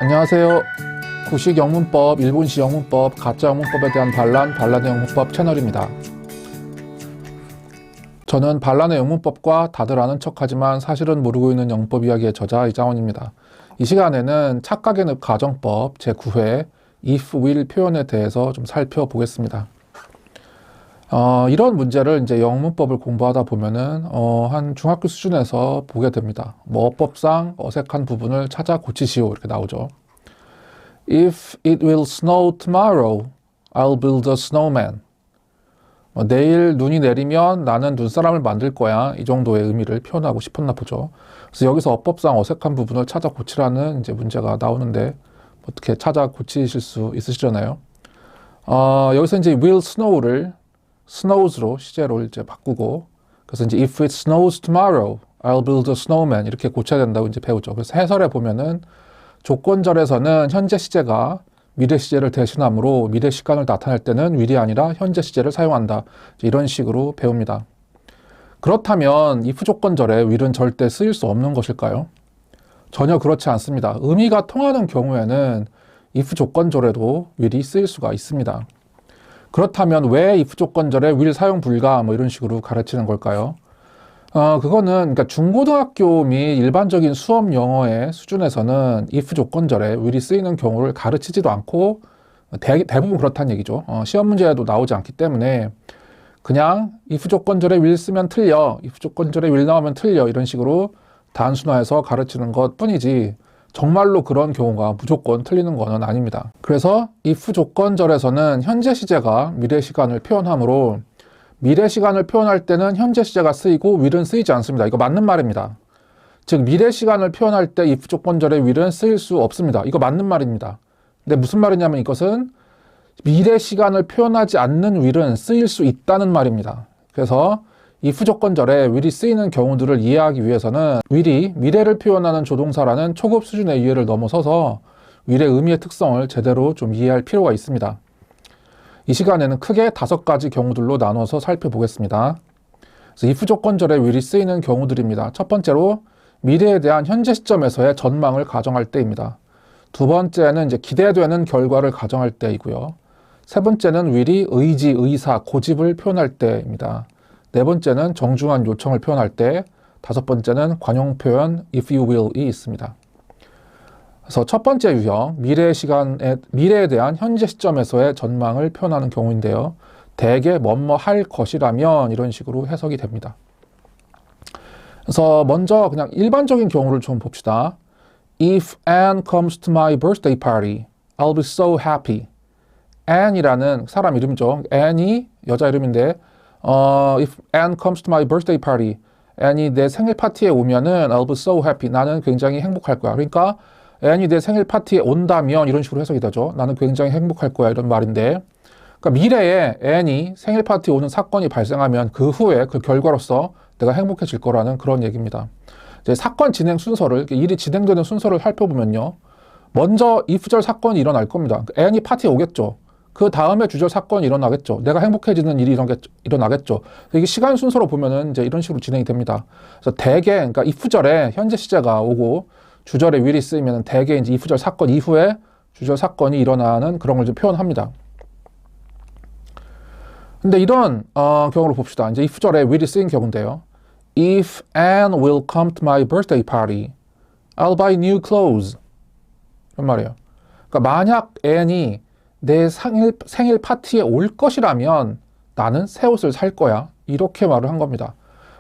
안녕하세요. 구식 영문법, 일본식 영문법, 가짜 영문법에 대한 반란의 영문법 채널입니다. 저는 반란의 영문법과 다들 아는 척하지만 사실은 모르고 있는 영문법 이야기의 저자 이장원입니다. 이 시간에는 착각의 늪 가정법 제9회 if, will 표현에 대해서 좀 살펴보겠습니다. 이런 문제를 이제 영문법을 공부하다 보면은 한 중학교 수준에서 보게 됩니다. 뭐 어법상 어색한 부분을 찾아 고치시오 이렇게 나오죠. If it will snow tomorrow, I'll build a snowman. 내일 눈이 내리면 나는 눈사람을 만들 거야. 이 정도의 의미를 표현하고 싶었나 보죠. 그래서 여기서 어법상 어색한 부분을 찾아 고치라는 이제 문제가 나오는데 어떻게 찾아 고치실 수 있으시잖아요. 여기서 이제 will snow를 snows로 시제로 이제 바꾸고, 그래서 이제 if it snows tomorrow, I'll build a snowman 이렇게 고쳐야 된다고 이제 배우죠. 그래서 해설에 보면은 조건절에서는 현재 시제가 미래 시제를 대신하므로 미래 시간을 나타낼 때는 will이 아니라 현재 시제를 사용한다. 이런 식으로 배웁니다. 그렇다면 if 조건절에 will은 절대 쓰일 수 없는 것일까요? 전혀 그렇지 않습니다. 의미가 통하는 경우에는 if 조건절에도 will이 쓰일 수가 있습니다. 그렇다면 왜 if 조건절에 will 사용 불가 뭐 이런 식으로 가르치는 걸까요? 그거는 그러니까 중고등학교 및 일반적인 수업 영어의 수준에서는 if 조건절에 will이 쓰이는 경우를 가르치지도 않고 대부분 그렇다는 얘기죠. 시험 문제에도 나오지 않기 때문에 그냥 if 조건절에 will 쓰면 틀려, if 조건절에 will 나오면 틀려 이런 식으로 단순화해서 가르치는 것 뿐이지 정말로 그런 경우가 무조건 틀리는 것은 아닙니다. 그래서 if 조건절에서는 현재 시제가 미래 시간을 표현하므로 미래 시간을 표현할 때는 현재 시제가 쓰이고 will은 쓰이지 않습니다. 이거 맞는 말입니다. 즉 미래 시간을 표현할 때 if 조건절에 will은 쓰일 수 없습니다. 이거 맞는 말입니다. 근데 무슨 말이냐면 이것은 미래 시간을 표현하지 않는 will은 쓰일 수 있다는 말입니다. 그래서 if 조건절에 will이 쓰이는 경우들을 이해하기 위해서는 will이 미래를 표현하는 조동사라는 초급 수준의 이해를 넘어서서 will의 의미의 특성을 제대로 좀 이해할 필요가 있습니다. 이 시간에는 크게 5가지 경우들로 나눠서 살펴보겠습니다. 그래서 if 조건절에 will이 쓰이는 경우들입니다. 첫 번째로 미래에 대한 현재 시점에서의 전망을 가정할 때입니다. 두 번째는 이제 기대되는 결과를 가정할 때이고요. 세 번째는 will이 의지, 의사, 고집을 표현할 때입니다. 네 번째는 정중한 요청을 표현할 때, 다섯 번째는 관용 표현 if you will이 있습니다. 그래서 첫 번째 유형, 미래에 대한 현재 시점에서의 전망을 표현하는 경우인데요. 대개 뭐뭐 할 것이라면 이런 식으로 해석이 됩니다. 그래서 먼저 그냥 일반적인 경우를 좀 봅시다. If Anne comes to my birthday party, I'll be so happy. Anne이라는 사람 이름이죠. Anne이 여자 이름인데 if Anne comes to my birthday party, Anne이 내 생일 파티에 오면은 I'll be so happy. 나는 굉장히 행복할 거야. 그러니까 Anne이 내 생일 파티에 온다면 이런 식으로 해석이 되죠. 나는 굉장히 행복할 거야 이런 말인데, 그러니까 미래에 Anne이 생일 파티에 오는 사건이 발생하면 그 후에 그 결과로서 내가 행복해질 거라는 그런 얘기입니다. 이제 사건 진행 순서를, 일이 진행되는 순서를 살펴보면요. 먼저 if절 사건이 일어날 겁니다. Anne이 파티에 오겠죠. 그 다음에 주절 사건이 일어나겠죠. 내가 행복해지는 일이 일어나겠죠. 이게 시간 순서로 보면은 이제 이런 식으로 진행이 됩니다. 그래서 대개, 그러니까 if절에 현재 시제가 오고 주절에 will이 쓰이면 대개 이제 if절 사건 이후에 주절 사건이 일어나는 그런 걸 좀 표현합니다. 근데 이런 경우를 봅시다. 이제 if절에 will이 쓰인 경우인데요. If Anne will come to my birthday party, I'll buy new clothes. 이런 말이에요. 그러니까 만약 Anne이 내 생일 파티에 올 것이라면 나는 새 옷을 살 거야. 이렇게 말을 한 겁니다.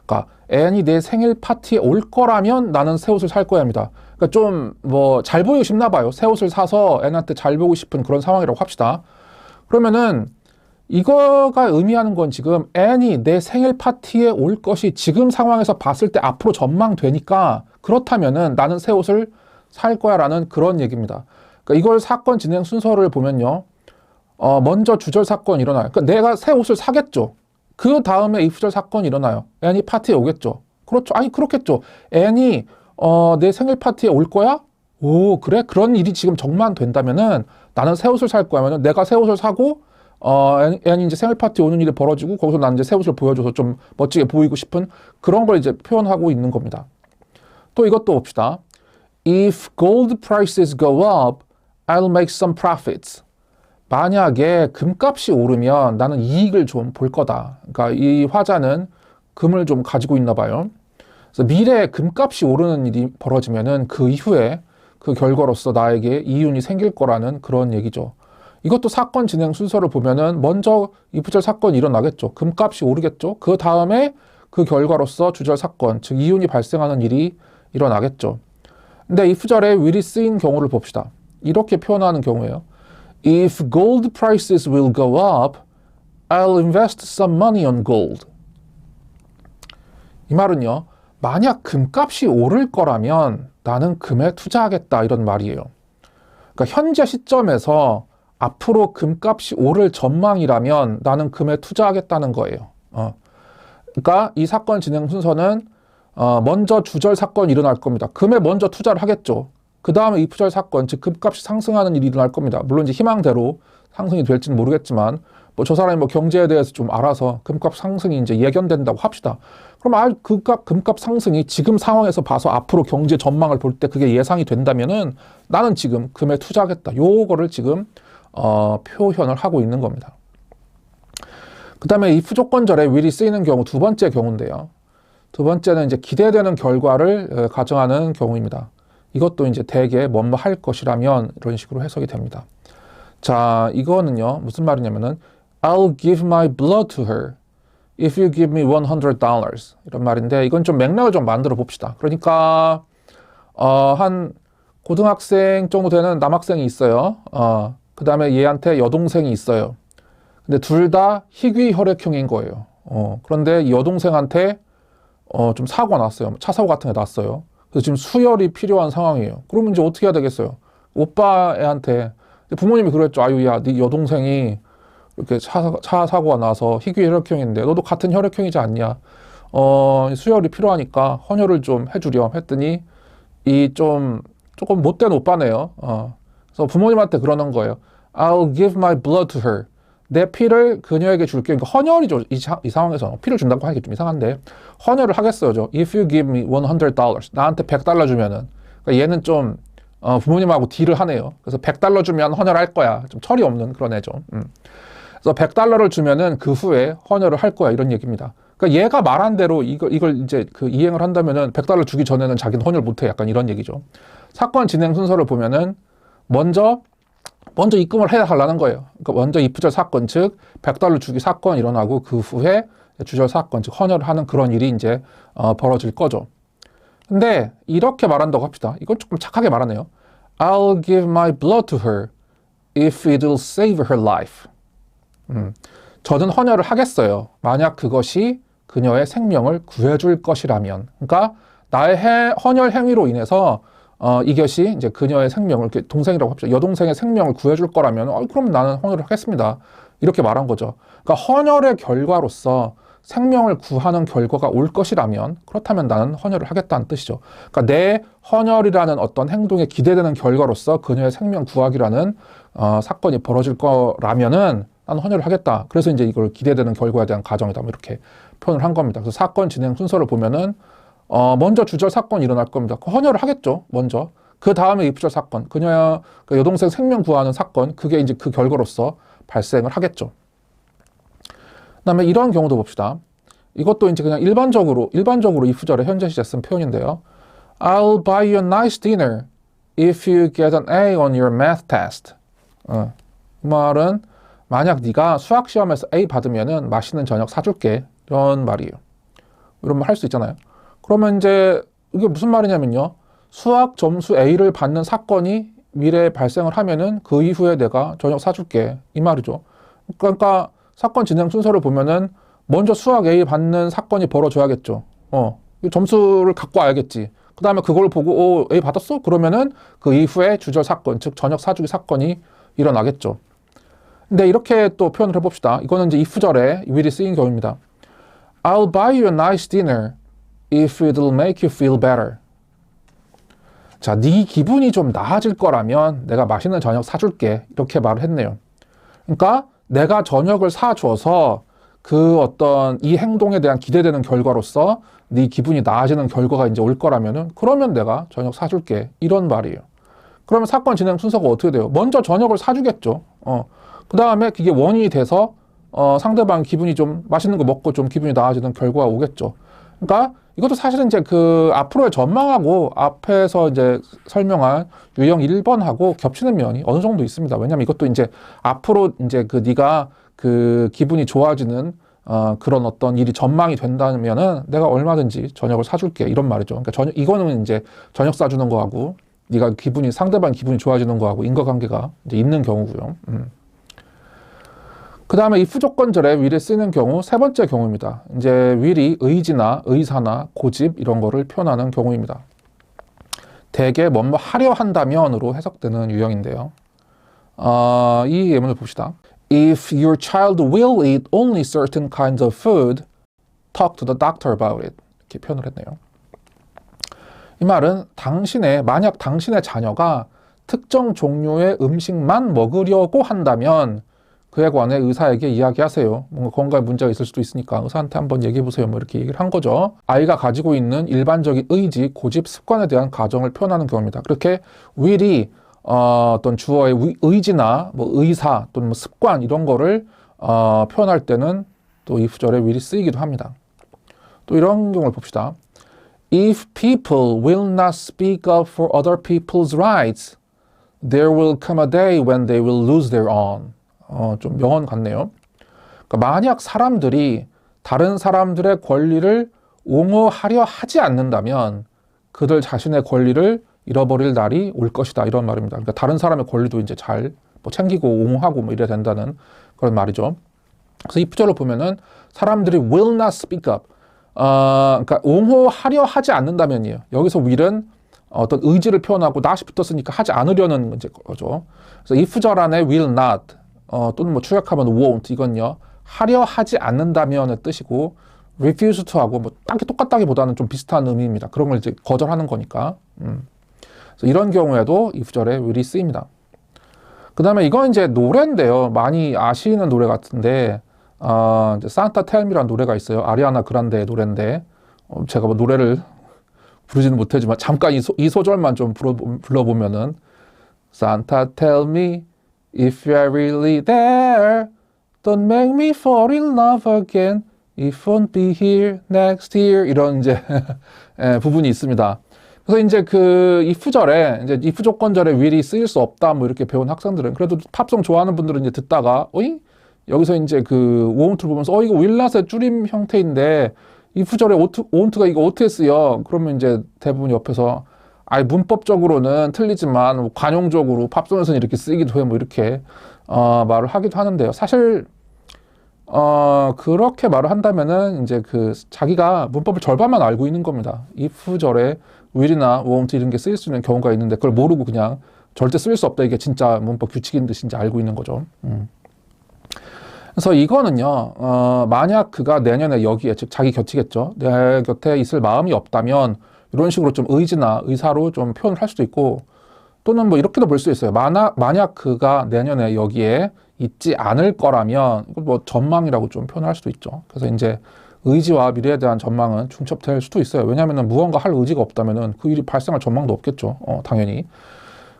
그러니까 Anne이 내 생일 파티에 올 거라면 나는 새 옷을 살 거야입니다. 그러니까 좀 뭐 잘 보이고 싶나 봐요. 새 옷을 사서 Anne한테 잘 보이고 싶은 그런 상황이라고 합시다. 그러면은 이거가 의미하는 건 지금 Anne이 내 생일 파티에 올 것이 지금 상황에서 봤을 때 앞으로 전망되니까 그렇다면은 나는 새 옷을 살 거야라는 그런 얘기입니다. 그러니까 이걸 사건 진행 순서를 보면요. 먼저 주절 사건이 일어나요. 그러니까 내가 새 옷을 사겠죠. 그 다음에 if절 사건이 일어나요. Anne이 파티에 오겠죠. 그렇죠. 아니 그렇겠죠. Anne이 내 생일 파티에 올 거야? 오 그래? 그런 일이 지금 전망된다면은 나는 새 옷을 살 거야. 하면은 내가 새 옷을 사고 Anne이 이제 생일 파티 오는 일이 벌어지고 거기서 나는 이제 새 옷을 보여줘서 좀 멋지게 보이고 싶은 그런 걸 이제 표현하고 있는 겁니다. 또 이것도 봅시다. If gold prices go up, I'll make some profits. 만약에 금값이 오르면 나는 이익을 좀 볼 거다. 그러니까 이 화자는 금을 좀 가지고 있나 봐요. 그래서 미래에 금값이 오르는 일이 벌어지면은 그 이후에 그 결과로서 나에게 이윤이 생길 거라는 그런 얘기죠. 이것도 사건 진행 순서를 보면은 먼저 이프절 사건이 일어나겠죠. 금값이 오르겠죠. 그 다음에 그 결과로서 주절 사건, 즉 이윤이 발생하는 일이 일어나겠죠. 근데 이프절에 will이 쓰인 경우를 봅시다. 이렇게 표현하는 경우예요. If gold prices will go up, I'll invest some money on gold. 이 말은요, 만약 금값이 오를 거라면 나는 금에 투자하겠다 이런 말이에요. 그러니까 현재 시점에서 앞으로 금값이 오를 전망이라면 나는 금에 투자하겠다는 거예요. 그러니까 이 사건 진행 순서는 먼저 주절 사건이 일어날 겁니다. 금에 먼저 투자를 하겠죠. 그 다음에 이프절 사건, 즉 금값이 상승하는 일이 일어날 겁니다. 물론 이제 희망대로 상승이 될지는 모르겠지만 뭐 저 사람이 뭐 경제에 대해서 좀 알아서 금값 상승이 이제 예견된다고 합시다. 그럼 금값 상승이 지금 상황에서 봐서 앞으로 경제 전망을 볼 때 그게 예상이 된다면은 나는 지금 금에 투자하겠다. 요거를 지금 표현을 하고 있는 겁니다. 그 다음에 if 조건절에 will이 쓰이는 경우 두 번째 경우인데요. 두 번째는 이제 기대되는 결과를 가정하는 경우입니다. 이것도 이제 대개 뭐뭐 할 것이라면 이런 식으로 해석이 됩니다. 자, 이거는요, 무슨 말이냐면은 I'll give my blood to her if you give me $100 이런 말인데 이건 좀 맥락을 좀 만들어 봅시다. 그러니까 한 고등학생 정도 되는 남학생이 있어요. 그 다음에 얘한테 여동생이 있어요. 근데 둘 다 희귀 혈액형인 거예요. 그런데 여동생한테 좀 사고가 났어요. 차 사고 같은 게 났어요. 그래서 지금 수혈이 필요한 상황이에요. 그러면 이제 어떻게 해야 되겠어요? 오빠 애한테 부모님이 그랬죠. 아유, 야, 네 여동생이 이렇게 차 사고가 나서 희귀 혈액형인데 너도 같은 혈액형이지 않냐? 수혈이 필요하니까 헌혈을 좀 해주렴 했더니 조금 못된 오빠네요. 그래서 부모님한테 그러는 거예요. I'll give my blood to her. 내 피를 그녀에게 줄게. 그러니까 헌혈이죠. 이 상황에서 피를 준다고 하기 좀 이상한데 헌혈을 하겠어요. If you give me $100, 나한테 $100 주면은 그러니까 얘는 좀 부모님하고 딜을 하네요. 그래서 $100 주면 헌혈할 거야. 좀 철이 없는 그런 애죠. 그래서 $100를 주면은 그 후에 헌혈을 할 거야 이런 얘기입니다. 그러니까 얘가 말한 대로 이걸 이제 그 이행을 한다면은 $100 주기 전에는 자기는 헌혈 못해. 약간 이런 얘기죠. 사건 진행 순서를 보면은 먼저 입금을 해야 하려는 거예요. 그러니까 먼저 이프절 사건, 즉 $100 주기 사건 일어나고 그 후에 주절 사건, 즉 헌혈을 하는 그런 일이 이제 벌어질 거죠. 근데 이렇게 말한다고 합시다. 이건 조금 착하게 말하네요. I'll give my blood to her if it will save her life. 저는 헌혈을 하겠어요. 만약 그것이 그녀의 생명을 구해줄 것이라면. 그러니까 나의 헌혈 행위로 인해서 이것이 이제 그녀의 생명을, 이렇게 동생이라고 합시다. 여동생의 생명을 구해줄 거라면, 그럼 나는 헌혈을 하겠습니다. 이렇게 말한 거죠. 그러니까 헌혈의 결과로서 생명을 구하는 결과가 올 것이라면, 그렇다면 나는 헌혈을 하겠다는 뜻이죠. 그러니까 내 헌혈이라는 어떤 행동에 기대되는 결과로서 그녀의 생명 구하기라는 사건이 벌어질 거라면은 나는 헌혈을 하겠다. 그래서 이제 이걸 기대되는 결과에 대한 가정이다. 뭐 이렇게 표현을 한 겁니다. 그래서 사건 진행 순서를 보면은 먼저 주절 사건이 일어날 겁니다. 헌혈을 하겠죠, 먼저. 그 다음에 이프절 사건, 그녀의 여동생 생명 구하는 사건, 그게 이제 그 결과로서 발생을 하겠죠. 그 다음에 이런 경우도 봅시다. 이것도 이제 그냥 일반적으로 이프절의 현재 시제 쓴 표현인데요. I'll buy you a nice dinner if you get an A on your math test. 그 말은 만약 네가 수학 시험에서 A 받으면은 맛있는 저녁 사줄게. 이런 말이에요. 이런 말 할 수 있잖아요. 그러면 이제 이게 무슨 말이냐면요. 수학 점수 A를 받는 사건이 미래에 발생을 하면은 그 이후에 내가 저녁 사줄게. 이 말이죠. 그러니까 사건 진행 순서를 보면은 먼저 수학 A 받는 사건이 벌어져야겠죠. 점수를 갖고 와야겠지. 그 다음에 그걸 보고 A 받았어? 그러면은 그 이후에 주절 사건, 즉 저녁 사주기 사건이 일어나겠죠. 근데 이렇게 또 표현을 해봅시다. 이거는 이제 if절에 will이 쓰인 경우입니다. I'll buy you a nice dinner if it'll make you feel better. 자, 네 기분이 좀 나아질 거라면 내가 맛있는 저녁 사줄게. 이렇게 말을 했네요. 그러니까 내가 저녁을 사줘서 그 어떤 이 행동에 대한 기대되는 결과로서 네 기분이 나아지는 결과가 이제 올 거라면은 그러면 내가 저녁 사줄게 이런 말이에요. 그러면 사건 진행 순서가 어떻게 돼요? 먼저 저녁을 사주겠죠. 그 다음에 그게 원인이 돼서 상대방 기분이 좀 맛있는 거 먹고 좀 기분이 나아지는 결과가 오겠죠. 그러니까 이것도 사실은 이제 그 앞으로의 전망하고 앞에서 이제 설명한 유형 1번하고 겹치는 면이 어느 정도 있습니다. 왜냐면 이것도 이제 앞으로 이제 그 네가 그 기분이 좋아지는 그런 어떤 일이 전망이 된다면은 내가 얼마든지 저녁을 사줄게 이런 말이죠. 그러니까 이거는 이제 저녁 사주는 거하고 네가 상대방 기분이 좋아지는 거하고 인과관계가 이제 있는 경우고요. 그 다음에 if 조건절에 will이 쓰이는 경우 세 번째 경우입니다. 이제 will이 의지나 의사나 고집 이런 거를 표현하는 경우입니다. 대개 뭐뭐 하려 한다면으로 해석되는 유형인데요. 이 예문을 봅시다. If your child will eat only certain kinds of food, talk to the doctor about it. 이렇게 표현을 했네요. 이 말은 만약 당신의 자녀가 특정 종류의 음식만 먹으려고 한다면 그에 관해 의사에게 이야기하세요. 뭔가 건강에 문제가 있을 수도 있으니까 의사한테 한번 얘기해보세요. 뭐 이렇게 얘기를 한 거죠. 아이가 가지고 있는 일반적인 의지, 고집, 습관에 대한 가정을 표현하는 경우입니다. 그렇게 will이 어떤 주어의 의지나 뭐 의사 또는 뭐 습관 이런 거를 표현할 때는 또 if절에 will이 쓰이기도 합니다. 또 이런 경우를 봅시다. If people will not speak up for other people's rights, there will come a day when they will lose their own. 좀 명언 같네요. 그러니까 만약 사람들이 다른 사람들의 권리를 옹호하려 하지 않는다면 그들 자신의 권리를 잃어버릴 날이 올 것이다. 이런 말입니다. 그러니까 다른 사람의 권리도 이제 잘 뭐 챙기고 옹호하고 뭐 이래야 된다는 그런 말이죠. 그래서 이 구절로 보면은 사람들이 will not speak up. 그러니까 옹호하려 하지 않는다면이에요. 여기서 will은 어떤 의지를 표현하고 not이 붙었으니까 하지 않으려는 거죠. 그래서 if절 안에 will not 또는 뭐 축약하면 won't 이건요 하려 하지 않는다면의 뜻이고 refuse to 하고 뭐 딱히 똑같다기보다는 좀 비슷한 의미입니다. 그런 걸 이제 거절하는 거니까. 그래서 이런 경우에도 if절에 will이 쓰입니다. 그 다음에 이건 이제 노래인데요. 많이 아시는 노래 같은데 이제 산타 텔미라는 노래가 있어요. 아리아나 그란데의 노래인데 제가 뭐 노래를 부르지는 못하지만 잠깐 이 소절만 좀 불러보면은 Santa tell me if you are really there, don't make me fall in love again. If won't be here next year. 이런 이제 부분이 있습니다. 그래서 이제 그 if절에 이제 if 조건절에 will이 쓰일 수 없다 뭐 이렇게 배운 학생들은 그래도 팝송 좋아하는 분들은 이제 듣다가 여기서 이제 그 won't를 보면서 이거 will not의 줄임 형태인데 if절에 won't가 이거 어떻게 쓰여? 그러면 이제 대부분 옆에서 문법적으로는 틀리지만 관용적으로 팝송에서는 이렇게 쓰이기도 해 뭐 이렇게 말을 하기도 하는데요. 사실 그렇게 말을 한다면은 이제 그 자기가 문법을 절반만 알고 있는 겁니다. if절에 will이나 won't 이런 게 쓰일 수 있는 경우가 있는데 그걸 모르고 그냥 절대 쓰일 수 없다 이게 진짜 문법 규칙인 듯이 이제 알고 있는 거죠. 그래서 이거는요, 만약 그가 내년에 여기에, 즉 자기 곁이겠죠. 내 곁에 있을 마음이 없다면 이런 식으로 좀 의지나 의사로 좀 표현을 할 수도 있고 또는 뭐 이렇게도 볼 수 있어요. 만약 그가 내년에 여기에 있지 않을 거라면 이걸 뭐 전망이라고 좀 표현할 수도 있죠. 그래서 이제 의지와 미래에 대한 전망은 중첩될 수도 있어요. 왜냐하면 무언가 할 의지가 없다면은 그 일이 발생할 전망도 없겠죠. 당연히.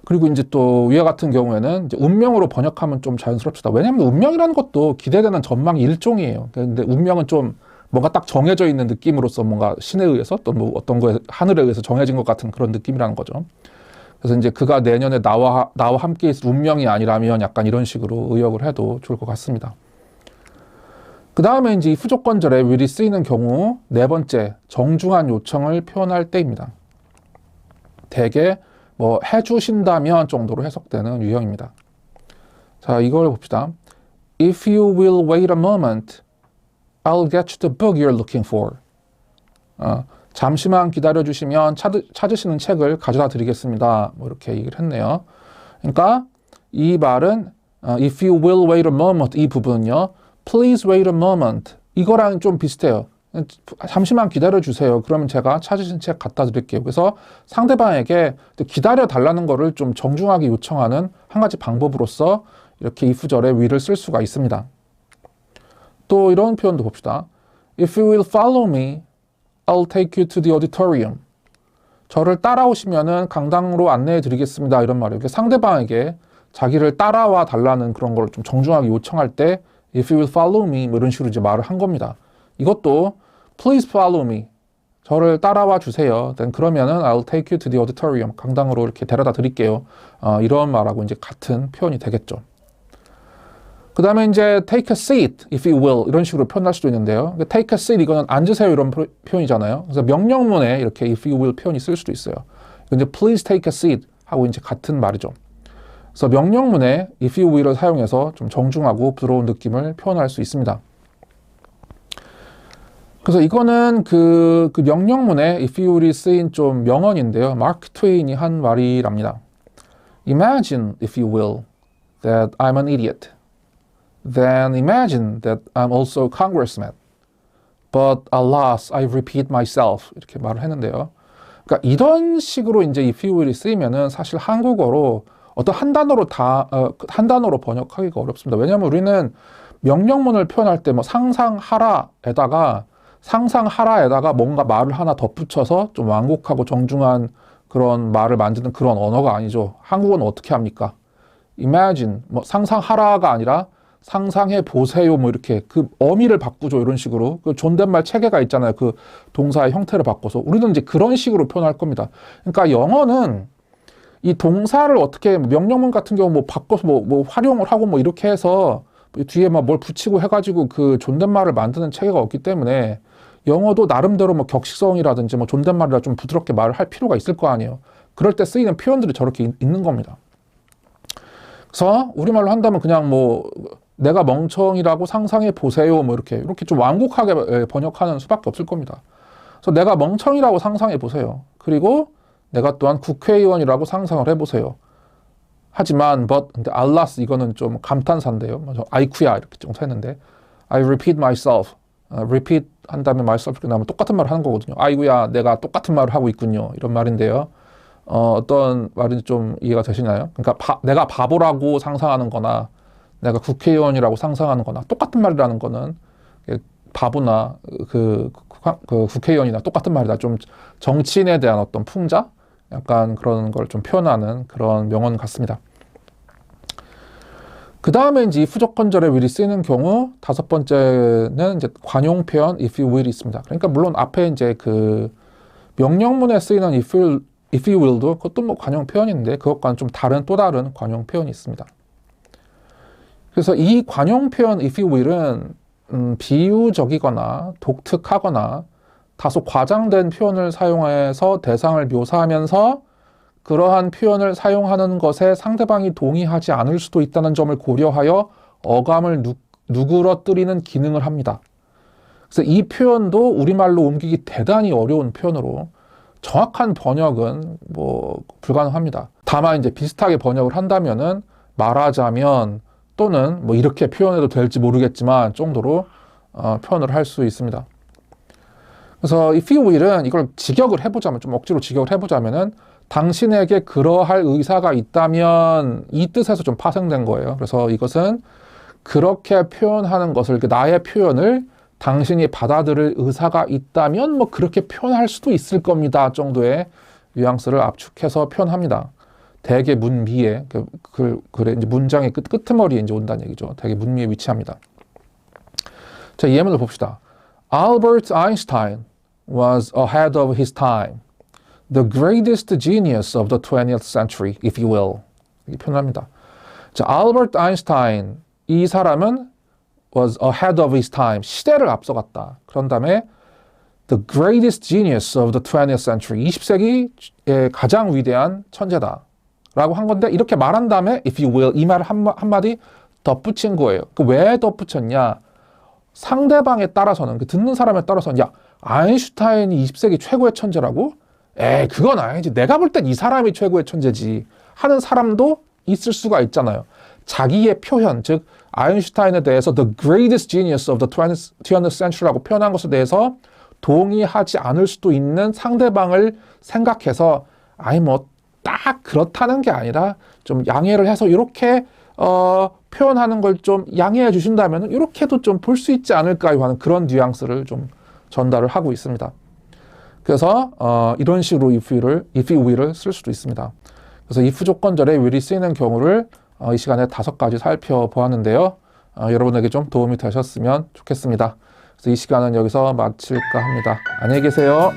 그리고 이제 또 위와 같은 경우에는 이제 운명으로 번역하면 좀 자연스럽시다. 왜냐하면 운명이라는 것도 기대되는 전망의 일종이에요. 근데 운명은 좀 뭔가 딱 정해져 있는 느낌으로서 뭔가 신에 의해서 또 뭐 어떤 거에 하늘에 의해서 정해진 것 같은 그런 느낌이라는 거죠. 그래서 이제 그가 내년에 나와 함께 있을 운명이 아니라면 약간 이런 식으로 의역을 해도 좋을 것 같습니다. 그 다음에 이제 if 조건절에 will이 쓰이는 경우 네 번째 정중한 요청을 표현할 때입니다. 대개 뭐 해주신다면 정도로 해석되는 유형입니다. 자, 이걸 봅시다. If you will wait a moment, I'll get you the book you're looking for. 잠시만 기다려주시면 찾으시는 책을 가져다 드리겠습니다. 뭐 이렇게 얘기를 했네요. 그러니까 이 말은 if you will wait a moment 이 부분은요. Please wait a moment 이거랑 좀 비슷해요. 잠시만 기다려주세요. 그러면 제가 찾으신 책 갖다 드릴게요. 그래서 상대방에게 기다려 달라는 거를 좀 정중하게 요청하는 한 가지 방법으로서 이렇게 if절에 will을 쓸 수가 있습니다. 또 이런 표현도 봅시다. If you will follow me, I'll take you to the auditorium. 저를 따라오시면은 강당으로 안내해 드리겠습니다. 이런 말이에요. 상대방에게 자기를 따라와 달라는 그런 걸 좀 정중하게 요청할 때 if you will follow me 뭐 이런 식으로 이제 말을 한 겁니다. 이것도 please follow me. 저를 따라와 주세요. 그러면은 I'll take you to the auditorium. 강당으로 이렇게 데려다 드릴게요. 이런 말하고 이제 같은 표현이 되겠죠. 그 다음에 이제 take a seat, if you will 이런 식으로 표현할 수도 있는데요. take a seat 이거는 앉으세요 이런 표현이잖아요. 그래서 명령문에 이렇게 if you will 표현이 쓸 수도 있어요. 근데 please take a seat 하고 이제 같은 말이죠. 그래서 명령문에 if you will을 사용해서 좀 정중하고 부드러운 느낌을 표현할 수 있습니다. 그래서 이거는 그 명령문에 if you will이 쓰인 좀 명언인데요. 마크 트웨인이 한 말이랍니다. Imagine, if you will, that I'm an idiot. Then imagine that I'm also a congressman. But alas, I repeat myself. 이렇게 말을 했는데요. 그러니까 이런 식으로 이제 if you will이 쓰이면은 사실 한국어로 어떤 한 단어로 번역하기가 어렵습니다. 왜냐하면 우리는 명령문을 표현할 때 뭐 상상하라에다가 뭔가 말을 하나 덧붙여서 좀 완곡하고 정중한 그런 말을 만드는 그런 언어가 아니죠. 한국어는 어떻게 합니까? Imagine, 뭐 상상하라가 아니라 상상해 보세요. 뭐 이렇게 그 어미를 바꾸죠. 이런 식으로. 그 존댓말 체계가 있잖아요. 그 동사의 형태를 바꿔서. 우리는 이제 그런 식으로 표현할 겁니다. 그러니까 영어는 이 동사를 어떻게 명령문 같은 경우 뭐 바꿔서 뭐 활용을 하고 뭐 이렇게 해서 뒤에 막 뭘 붙이고 해가지고 그 존댓말을 만드는 체계가 없기 때문에 영어도 나름대로 뭐 격식성이라든지 뭐 존댓말이라 좀 부드럽게 말을 할 필요가 있을 거 아니에요. 그럴 때 쓰이는 표현들이 저렇게 있는 겁니다. 그래서 우리말로 한다면 그냥 뭐 내가 멍청이라고 상상해 보세요. 뭐 이렇게 좀 완곡하게 번역하는 수밖에 없을 겁니다. 그래서 내가 멍청이라고 상상해 보세요. 그리고 내가 또한 국회의원이라고 상상을 해보세요. 하지만 근데 alas 이거는 좀 감탄사인데요. 아이쿠야 이렇게 좀 했는데 I repeat myself. repeat 한 다음에 myself 이렇게 나오면 똑같은 말을 하는 거거든요. 아이고야 내가 똑같은 말을 하고 있군요. 이런 말인데요. 어떤 말인지 좀 이해가 되시나요? 그러니까 내가 바보라고 상상하는 거나 내가 국회의원이라고 상상하는 거나 똑같은 말이라는 거는 바보나 그 국회의원이나 똑같은 말이다. 좀 정치인에 대한 어떤 풍자? 약간 그런 걸 좀 표현하는 그런 명언 같습니다. 그 다음에 이제 부적건절에 will이 쓰이는 경우 다섯 번째는 이제 관용 표현 if you will이 있습니다. 그러니까 물론 앞에 이제 그 명령문에 쓰이는 if you will도 그것도 뭐 관용 표현인데 그것과는 좀 또 다른 관용 표현이 있습니다. 그래서 이 관용 표현 if you will은 비유적이거나 독특하거나 다소 과장된 표현을 사용해서 대상을 묘사하면서 그러한 표현을 사용하는 것에 상대방이 동의하지 않을 수도 있다는 점을 고려하여 어감을 누그러뜨리는 기능을 합니다. 그래서 이 표현도 우리말로 옮기기 대단히 어려운 표현으로 정확한 번역은 뭐 불가능합니다. 다만 이제 비슷하게 번역을 한다면은 말하자면 또는 뭐 이렇게 표현해도 될지 모르겠지만 정도로 표현을 할 수 있습니다. 그래서 if you will은 이걸 직역을 해보자면 좀 억지로 직역을 해보자면은 당신에게 그러할 의사가 있다면 이 뜻에서 좀 파생된 거예요. 그래서 이것은 그렇게 표현하는 것을 나의 표현을 당신이 받아들일 의사가 있다면 뭐 그렇게 표현할 수도 있을 겁니다 정도의 뉘앙스를 압축해서 표현합니다. 대개 문미에 그래 이제 문장의 끄트머리에 이제 온다는 얘기죠. 대개 문미에 위치합니다. 자, 이 예문을 봅시다. Albert Einstein was ahead of his time. The greatest genius of the 20th century, if you will. 이렇게 표현합니다. 자, 알버트 아인슈타인 이 사람은 was ahead of his time. 시대를 앞서갔다. 그런 다음에 the greatest genius of the 20th century. 20세기의 가장 위대한 천재다. 라고 한 건데 이렇게 말한 다음에 if you will 이 말을 한마디 덧붙인 거예요. 왜 덧붙였냐? 상대방에 따라서는 듣는 사람에 따라서는 야 아인슈타인이 20세기 최고의 천재라고? 그건 아니지. 내가 볼 땐 이 사람이 최고의 천재지 하는 사람도 있을 수가 있잖아요. 자기의 표현, 즉 아인슈타인에 대해서 the greatest genius of the 20th century라고 표현한 것에 대해서 동의하지 않을 수도 있는 상대방을 생각해서 뭐 딱 그렇다는 게 아니라 좀 양해를 해서 이렇게 표현하는 걸 좀 양해해 주신다면 이렇게도 좀 볼 수 있지 않을까요 하는 그런 뉘앙스를 좀 전달을 하고 있습니다. 그래서 이런 식으로 if will을 쓸 수도 있습니다. 그래서 if 조건절에 will이 쓰이는 경우를 이 시간에 5가지 살펴보았는데요. 여러분에게 좀 도움이 되셨으면 좋겠습니다. 그래서 이 시간은 여기서 마칠까 합니다. 안녕히 계세요.